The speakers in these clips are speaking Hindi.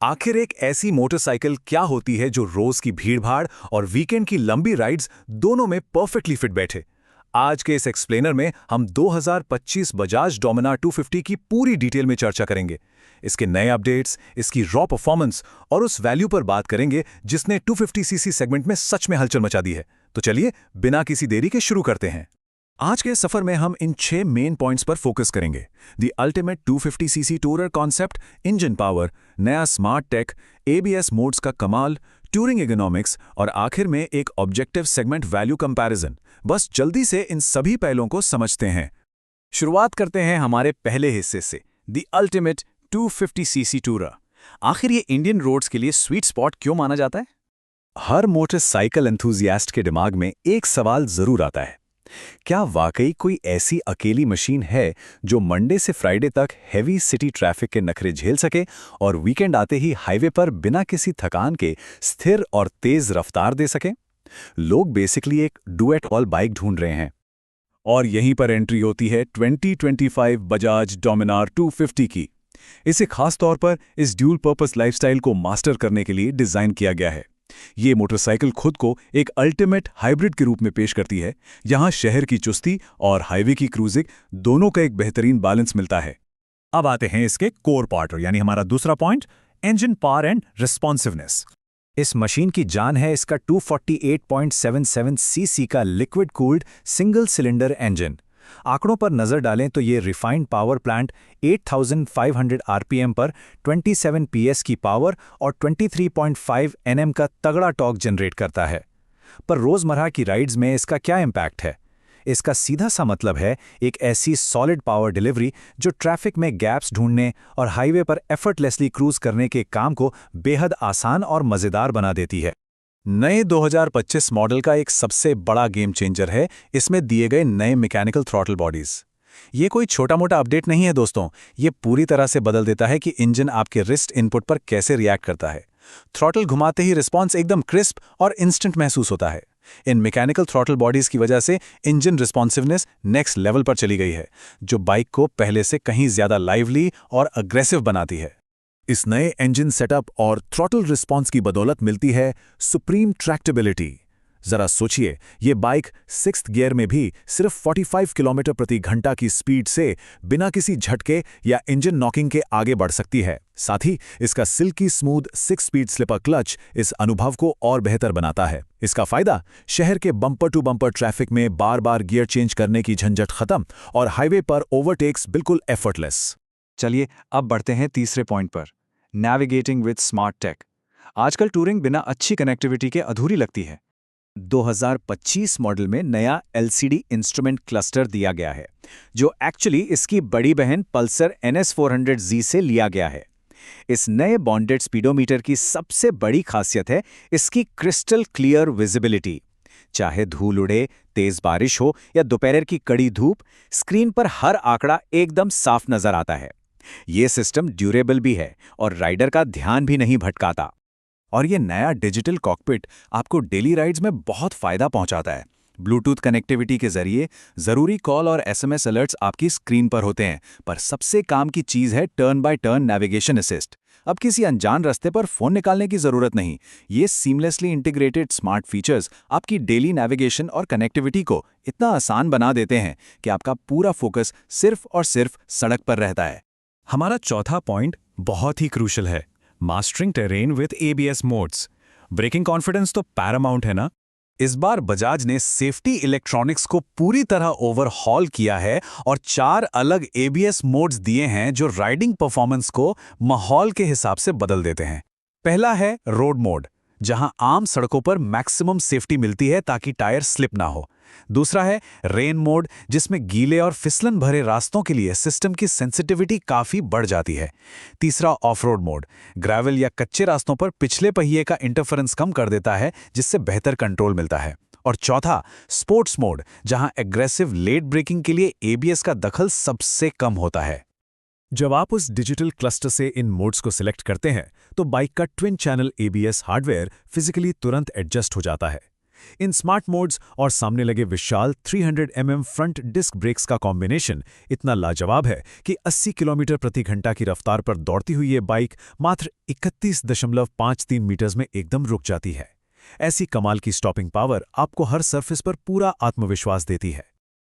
आखिर एक ऐसी मोटरसाइकिल क्या होती है जो रोज की भीड़भाड़ और वीकेंड की लंबी राइड्स दोनों में परफेक्टली फिट बैठे। आज के इस एक्सप्लेनर में हम 2025 बजाज डोमिनार 250 की पूरी डिटेल में चर्चा करेंगे। इसके नए अपडेट्स, इसकी रॉ परफॉर्मेंस और उस वैल्यू पर बात करेंगे जिसने 250 सीसी सेगमेंट में सच में हलचल मचा दी है। तो चलिए बिना किसी देरी के शुरू करते हैं। आज के सफर में हम इन 6 मेन पॉइंट्स पर फोकस करेंगे। The ultimate 250 CC tourer concept, engine power, नया स्मार्ट टेक, एबीएस मोड्स का कमाल, टूरिंग इकोनॉमिक्स और आखिर में एक ऑब्जेक्टिव सेगमेंट वैल्यू कंपैरिजन। बस जल्दी से इन सभी पहलुओं को समझते हैं। शुरुआत करते हैं हमारे पहले हिस्से से, द अल्टीमेट 250 सीसी टूरर। आखिर ये इंडियन रोड्स के लिए स्वीट स्पॉट क्यों माना जाता है? हर मोटरसाइकिल एंथुजियास्ट के दिमाग में एक सवाल जरूर आता है, क्या वाकई कोई ऐसी अकेली मशीन है जो मंडे से फ्राइडे तक हेवी सिटी ट्रैफिक के नखरे झेल सके और वीकेंड आते ही हाईवे पर बिना किसी थकान के स्थिर और तेज रफ्तार दे सके? लोग बेसिकली एक डू एट ऑल बाइक ढूंढ रहे हैं। और यहीं पर एंट्री होती है 2025 बजाज डोमिनार 250 की। इसे खास तौर पर इस ड्यूल पर्पस लाइफस्टाइल को मास्टर करने के लिए डिजाइन किया गया है। ये मोटरसाइकिल खुद को एक अल्टीमेट हाइब्रिड के रूप में पेश करती है। यहां शहर की चुस्ती और हाईवे की क्रूजिंग दोनों का एक बेहतरीन बैलेंस मिलता है। अब आते हैं इसके कोर पार्ट, यानी हमारा दूसरा point, engine power and responsiveness. इस मशीन की जान है इसका 248.77 सीसी का liquid cooled single cylinder engine. आंकड़ों पर नजर डालें तो ये रिफाइंड पावर प्लांट 8500 आरपीएम पर 27 पीएस की पावर और 23.5 एनएम का तगड़ा टॉर्क जनरेट करता है। पर रोजमर्रा की राइड्स में इसका क्या इम्पैक्ट है? इसका सीधा सा मतलब है एक ऐसी सॉलिड पावर डिलीवरी जो ट्रैफिक में गैप्स ढूंढने और हाईवे पर एफर्टलेसली क्रूज करने के काम को बेहद आसान और मजेदार बना देती है। नए 2025 मॉडल का एक सबसे बड़ा गेम चेंजर है इसमें दिए गए नए मैकेनिकल थ्रॉटल बॉडीज। ये कोई छोटा मोटा अपडेट नहीं है दोस्तों, ये पूरी तरह से बदल देता है कि इंजन आपके रिस्ट इनपुट पर कैसे रिएक्ट करता है। थ्रॉटल घुमाते ही रिस्पॉन्स एकदम क्रिस्प और इंस्टेंट महसूस होता है। इन मैकेनिकल थ्रॉटल बॉडीज की वजह से इंजन रिस्पॉन्सिवनेस नेक्स्ट लेवल पर चली गई है, जो बाइक को पहले से कहीं ज्यादा लाइवली और अग्रेसिव बनाती है। इस नए इंजन सेटअप और थ्रॉटल रिस्पॉन्स की बदौलत मिलती है सुप्रीम ट्रैक्टेबिलिटी। जरा सोचिए, ये बाइक 6th गियर में भी सिर्फ 45 किलोमीटर प्रति घंटा की स्पीड से बिना किसी झटके या इंजन नॉकिंग के आगे बढ़ सकती है। साथ ही इसका silky smooth 6 speed slipper clutch इस अनुभव को और बेहतर बनाता है। इसका फायदा, शहर के बम्पर टू बम्पर ट्रैफिक में बार बार गियर चेंज करने की झंझट खत्म और हाईवे पर ओवरटेक्स बिल्कुल एफर्टलेस। चलिए अब बढ़ते हैं तीसरे पॉइंट पर, नेविगेटिंग विद स्मार्ट टेक। आजकल टूरिंग बिना अच्छी कनेक्टिविटी के अधूरी लगती है। 2025 मॉडल में नया एलसीडी इंस्ट्रूमेंट क्लस्टर दिया गया है, जो एक्चुअली इसकी बड़ी बहन पल्सर NS400Z से लिया गया है। इस नए बॉन्डेड स्पीडोमीटर की सबसे बड़ी खासियत है इसकी क्रिस्टल क्लियर विजिबिलिटी। चाहे धूल उड़े, तेज बारिश हो या दोपहर की कड़ी धूप, स्क्रीन पर हर आंकड़ा एकदम साफ नजर आता है। ये सिस्टम ड्यूरेबल भी है और राइडर का ध्यान भी नहीं भटकाता। और ये नया डिजिटल कॉकपिट आपको डेली राइड्स में बहुत फायदा पहुंचाता है। ब्लूटूथ कनेक्टिविटी के जरिए जरूरी कॉल और एसएमएस अलर्ट्स आपकी स्क्रीन पर होते हैं, पर सबसे काम की चीज है turn by turn navigation assist. अब किसी अनजान रास्ते पर फोन निकालने की जरूरत नहीं। ये सीमलेसली इंटीग्रेटेड स्मार्ट फीचर्स आपकी डेली नेविगेशन और कनेक्टिविटी को इतना आसान बना देते हैं कि आपका पूरा फोकस सिर्फ और सिर्फ सड़क पर रहता है। हमारा चौथा पॉइंट बहुत ही क्रूशल है, mastering terrain with ABS modes. Braking confidence तो पैरामाउंट है ना। इस बार बजाज ने सेफ्टी इलेक्ट्रॉनिक्स को पूरी तरह ओवरहॉल किया है और 4 अलग एबीएस मोड्स दिए हैं जो राइडिंग परफॉर्मेंस को माहौल के हिसाब से बदल देते हैं। पहला है रोड मोड, जहां आम सड़कों पर मैक्सिमम सेफ्टी मिलती है ताकि टायर स्लिप ना हो। दूसरा है रेन मोड, जिसमें गीले और फिसलन भरे रास्तों के लिए सिस्टम की सेंसिटिविटी काफी बढ़ जाती है। तीसरा ऑफ रोड मोड, ग्रेवल या कच्चे रास्तों पर पिछले पहिए का इंटरफेरेंस कम कर देता है, जिससे बेहतर कंट्रोल मिलता है। और चौथा स्पोर्ट्स मोड, जहां एग्रेसिव लेट ब्रेकिंग के लिए एबीएस का दखल सबसे कम होता है। जब आप उस डिजिटल क्लस्टर से इन मोड्स को सिलेक्ट करते हैं तो बाइक का twin channel ABS hardware physically तुरंत एडजस्ट हो जाता है। इन स्मार्ट मोड्स और सामने लगे विशाल 300 फ्रंट डिस्क ब्रेक्स का कॉम्बिनेशन इतना लाजवाब है कि 80 किलोमीटर प्रति घंटा की रफ्तार पर दौड़ती हुई ये बाइक मात्र 31.53 मीटर्स में एकदम रुक जाती है। ऐसी कमाल की स्टॉपिंग पावर आपको हर सरफेस पर पूरा आत्मविश्वास देती है।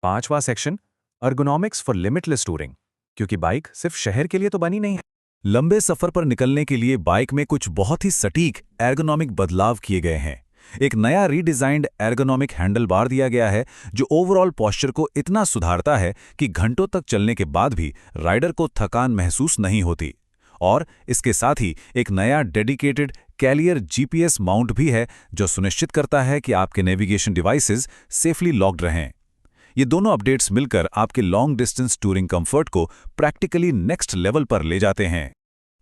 5वां section, ergonomics for limitless touring, क्योंकि बाइक सिर्फ शहर के लिए तो बनी नहीं है। लंबे सफर पर निकलने के लिए बाइक में कुछ बहुत ही सटीक एर्गोनॉमिक बदलाव किए गए हैं। एक नया रीडिजाइंड एर्गोनॉमिक हैंडल बार दिया गया है जो ओवरऑल पोस्चर को इतना सुधारता है कि घंटों तक चलने के बाद भी राइडर को थकान महसूस नहीं होती। और इसके साथ ही एक नया डेडिकेटेड कैलियर जीपीएस माउंट भी है जो सुनिश्चित करता है कि आपके नेविगेशन डिवाइसेस सेफली लॉक्ड रहें। ये दोनों अपडेट्स मिलकर आपके लॉन्ग डिस्टेंस टूरिंग कंफर्ट को प्रैक्टिकली नेक्स्ट लेवल पर ले जाते हैं।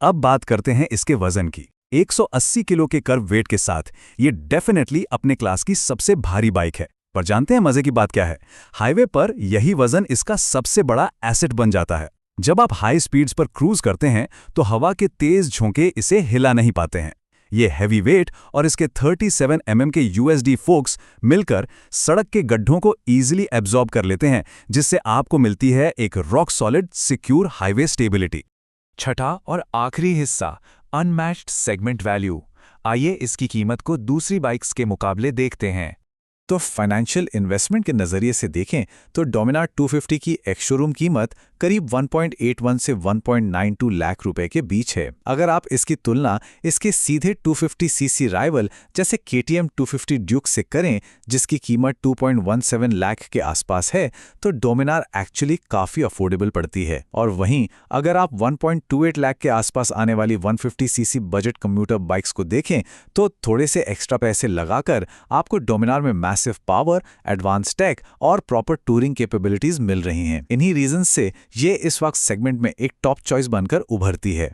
अब बात करते हैं इसके वजन की। 180 किलो के कर्व वेट के साथ ये डेफिनेटली अपने क्लास की सबसे भारी बाइक है। पर जानते हैं मजे की बात क्या है? हाईवे पर यही वजन इसका सबसे बड़ा एसेट बन जाता है। जब आप हाई स्पीड्स पर क्रूज करते हैं तो हवा के तेज झोंके इसे हिला नहीं पाते हैं। ये हैवी वेट और इसके 37 के यूएसडी फोक्स मिलकर सड़क के गड्ढों को ईजिली एब्जॉर्ब कर लेते हैं, जिससे आपको मिलती है एक rock solid secure highway stability. छठा और आखिरी हिस्सा, अनमैच्ड सेगमेंट वैल्यू। आइए इसकी कीमत को दूसरी बाइक्स के मुकाबले देखते हैं। तो फाइनेंशियल इन्वेस्टमेंट के नज़रिए से देखें तो डोमिनार 250 की एक्स शोरूम कीमत करीब 1.81 से 1.92 लाख रुपए के बीच है। अगर आप इसकी तुलना इसके सीधे 250 सीसी राइवल जैसे KTM 250 ड्यूक से करें, जिसकी कीमत 2.17 लाख के आसपास है, तो डोमिनार एक्चुअली काफ़ी अफोर्डेबल पड़ती है। और वहीं अगर आप 1.28 लाख के आसपास आने वाली 150 सीसी बजट कम्यूटर बाइक्स को देखें तो थोड़े से एक्स्ट्रा पैसे लगाकर आपको डोमिनार में मैसिव पावर, एडवांस टेक और प्रॉपर टूरिंग कैपेबिलिटीज मिल रही हैं। इन्हीं रीजंस से ये इस वक्त सेगमेंट में एक टॉप चॉइस बनकर उभरती है।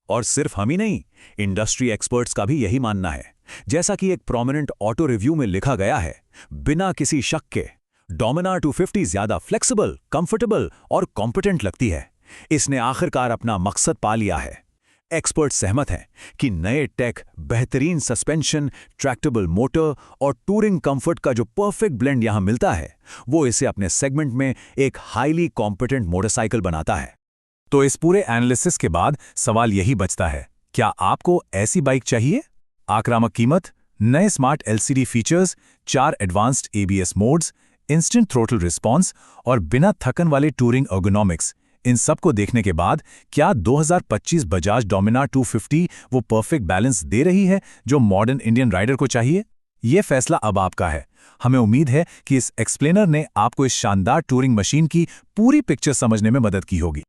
और सिर्फ हम ही नहीं, इंडस्ट्री एक्सपर्ट्स का भी यही मानना है। जैसा कि एक प्रोमिनेंट ऑटो रिव्यू में लिखा गया है, बिना किसी शक के डोमिनार 250 ज्यादा फ्लेक्सिबल, कंफर्टेबल और कॉम्पिटेंट लगती है। इसने आखिरकार अपना मकसद पा लिया है। एक्सपर्ट सहमत हैं कि नए टेक, बेहतरीन सस्पेंशन, ट्रैक्टेबल मोटर और टूरिंग कंफर्ट का जो परफेक्ट ब्लेंड यहां मिलता है, वो इसे अपने सेगमेंट में एक हाईली कॉम्पिटेंट मोटरसाइकिल बनाता है। तो इस पूरे एनालिसिस के बाद सवाल यही बचता है, क्या आपको ऐसी बाइक चाहिए? आक्रामक कीमत, नए smart LCD features, 4 advanced ABS modes, instant throttle response और बिना थकन वाले टूरिंग अर्गोनॉमिक्स, इन सब को देखने के बाद क्या 2025 बजाज डोमिनार 250 वो परफेक्ट बैलेंस दे रही है जो मॉडर्न इंडियन राइडर को चाहिए? ये फैसला अब आपका है। हमें उम्मीद है कि इस एक्सप्लेनर ने आपको इस शानदार टूरिंग मशीन की पूरी पिक्चर समझने में मदद की होगी।